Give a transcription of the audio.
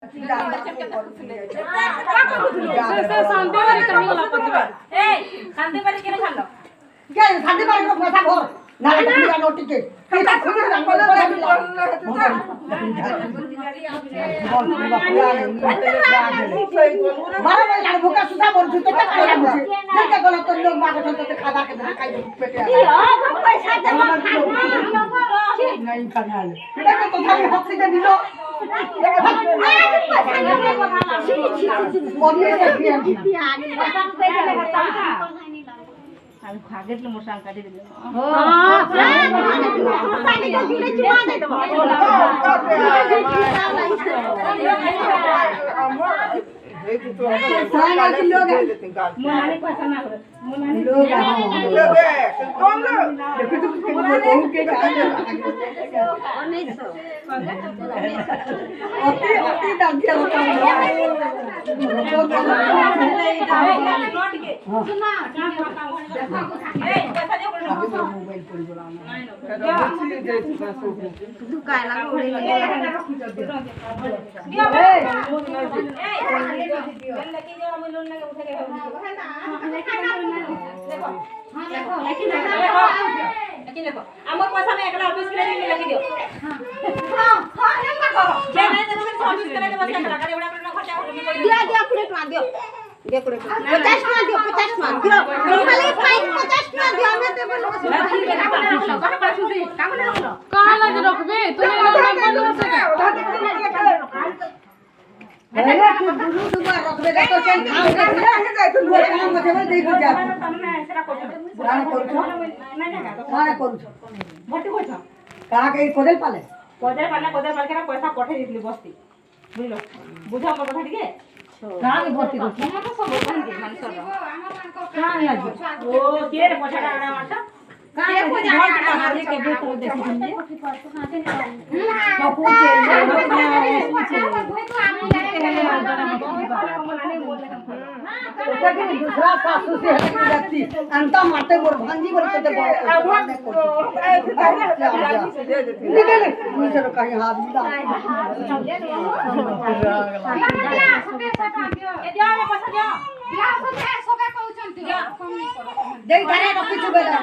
से शांति वाली कहीं वाला पकड़ ए शांति वाली केने खालो क्या शांति वाली को पैसा भर ना ना नोटी के पैसा खुद रंग बोल मारा भाई लाड़ भूखा सुधा बोल जुते तक खाया मुझे जब तक गलत तो लोग मांगे तो खादा के बिना खाई पेटे पैसा दे नहीं करना ले तो भाई हक से दिलो আমি খাগেত মশান কাটি দিল আমার পয়সা আমি একলা অফিস করে দিই লিখি দিও हां हां एंगा करो जे नहीं तो मैं ऑफिस करे देबो एकला करे बड़ा बड़ा खर्चा दिया दिया कुड़े टका दियो दिया कुड़े 50 टका दियो 50 टका दियो खाली फाइन 50 टका दियो हमें देबो काम नहीं रखलो कहां लगे रखबे तू अरे तू गुरु दुबार रखबे तो चल खाओ के जाए तू लोग काम मते दे को जा तमने ऐसा करछो गाना करछो गाना करछो भट्टी करछो कहा के कोदल पाले कोदल पाले के पैसा पठे दिली बस्ती बुझलो बुझा हमर कथा ठीक है कहां के भर्ती करछो हम तो सब बन के मान सब कहां आज ओ के रे पछाड़ा आना मारता कहां के भोट मारे के बेट देखि हम जे तो पूछे दूसरा सासू से व्यक्ति अंता मारते बोल भांजी बोल के निकल चलो कहीं हाथ मिला देख धरे रखी छु बेला